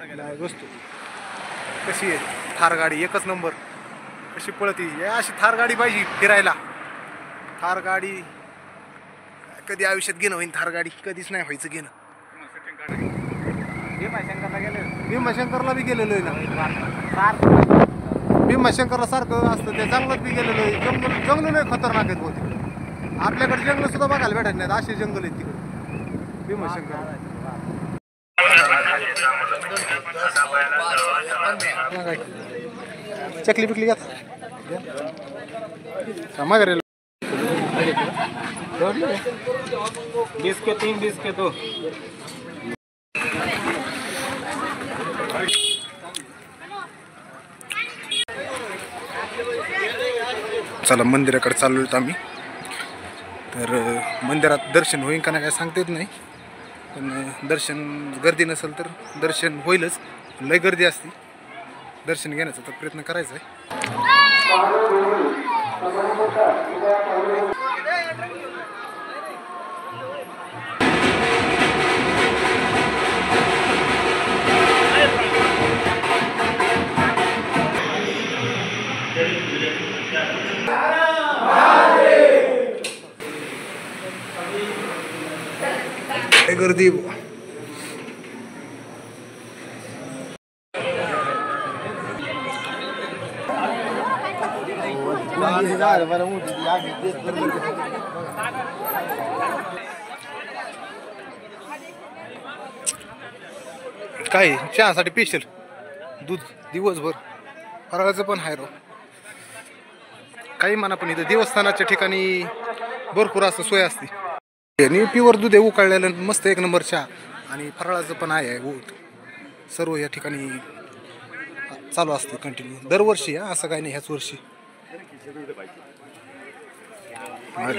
वस्तू कशी आहे थार गाडी एकच नंबर कशी पळती अशी थार गाडी पाहिजे फिरायला थार गाडी कधी आयुष्यात घेणं होईन थार गाडी कधीच नाही व्हायचं घेणं भीमाशंकरला बी गेलेलो आहे ना भीमाशंकरला सारखं असतं ते जंगलात बी गेलेलो आहे जंगल नाही खतरनाक आहेत बहुतेक आपल्याकडे जंगल सुद्धा बघायला भेटत नाहीत असे जंगल आहेत तिकडे भीमाशंकर चकली पिकली का मागे 20 के 3 20 के 2 चला मंदिराकडे चाललो आम्ही तर मंदिरात दर्शन होईल का नाही काय सांगता येत नाही पण दर्शन गर्दी नसेल तर दर्शन होईलच लय गर्दी असते दर्शन घेण्याचा तर प्रयत्न करायचा आहे गर्दी काय चहासाठी स्पेशल दूध दिवसभर फराळाचं पण आहे राव काही म्हणा पण इथं देवस्थानाच्या ठिकाणी भरपूर असं सोय असते आणि प्युअर दूध आहे उकळलेलं मस्त एक नंबर चहा आणि फराळाचं पण आहे सर्व या ठिकाणी चालू असते कंटिन्यू दरवर्षी असं काही नाही ह्याच वर्षी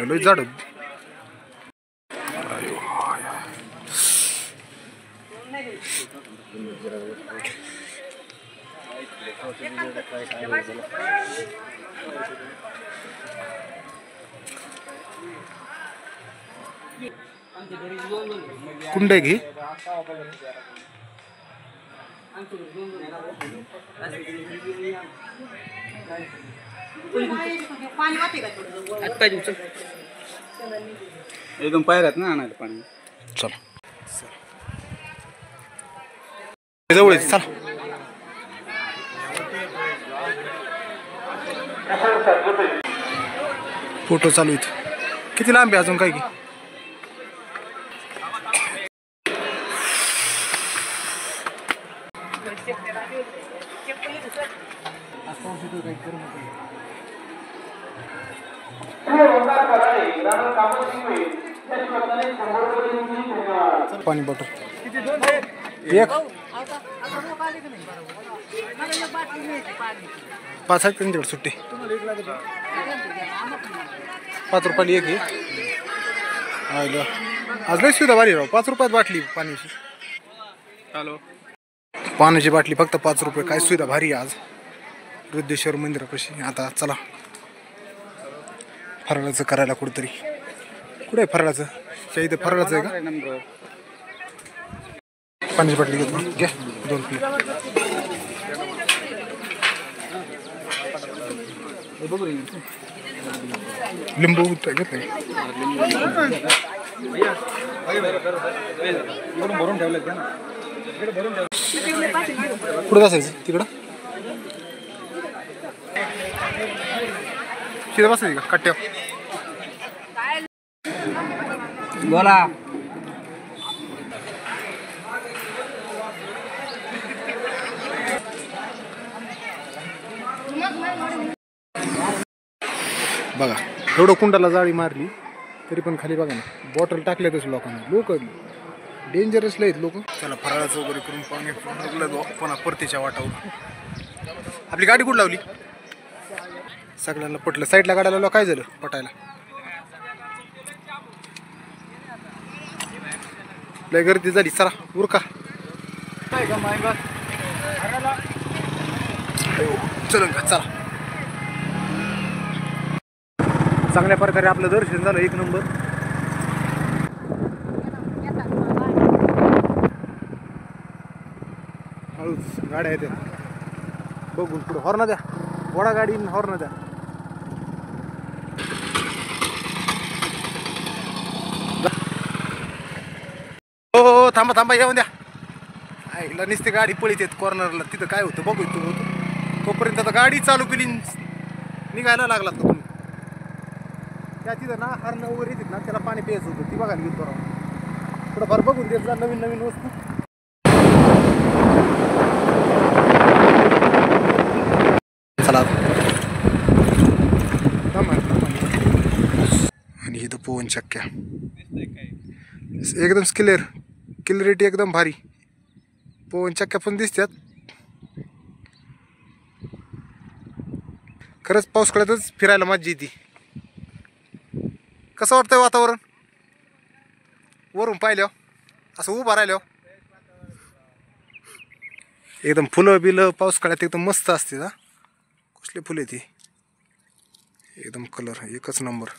लय जाड कुंडे घे एकदम पायऱ्यात ना आणायला पाणी चला जवळ चला फोटो चालू आहेत किती लांब आहे अजून काय की पाणी बॉटल एक 5 आहेत त्यांच्याकडे सुट्टी 5 रुपयाला एक आहे आज लय सुविधा भारी राव 5 रुपयात बाटली पाण्याची हॅलो पाण्याची बाटली फक्त 5 रुपये काय सुविधा भारी आज रुद्रेश्वर मंदिरापाशी आता चला फराळाचं करायला कुठेतरी कुठे आहे फराळाचं त्या इथे फराळाचं आहे का पाण्याची बाटली घेतो घ्या 2 प्लेट लिंबू घेत नाही भरून ठेवलं ना कुठं बसायचं तिकडं तिथं बसायचं का कट्ट्यावर बोला बघा एवढं कुंडाला जाळी मारली तरी पण खाली बघा ना बॉटल टाकल्यातच लोकांना लोक डेंजरस लय लोक चला फराळाचं वगैरे करून पाणी पुन्हा परतीच्या वाटावर आपली गाडी कुठं लावली सगळ्यांना पटलं साईडला गाड्या लावलं काय झालं पटायला लय गर्दी झाली चला उरका चल चला चांगल्या प्रकारे आपलं दर्शन झालं एक नंबर हळूच गाड्या येतात बघून पुढं हॉर्न द्या वडा गाडी हॉर्न द्या हो थांबा थांबा येऊन द्या आईला नुसती गाडी पळीत येत कॉर्नरला तिथं काय होतं बघू तू तोपर्यंत आता गाडी चालू केली निघायला लागलात का तुम्ही त्या तिथं ना हरण वगैरे येतात ना त्याला पाणी प्यायचं होतं ती बघायला गेलो बरोबर थोडंफार बघून देत जा नवीन नवीन वस्तू चला आणि इथं पोहन चक्क्या एकदम क्लिअरिटी एकदम भारी पोहन चक्क्या पण दिसतात खरंच पावसाळ्यातच फिरायला मज्जा येते कसं वाटतंय वातावरण वरून पाहिल्यावर असं उभा राहिल्यावर एकदम फुलं बिलं पावसाळ्यात एकदम मस्त असते ना कसले फुले ती एकदम कलर एकच नंबर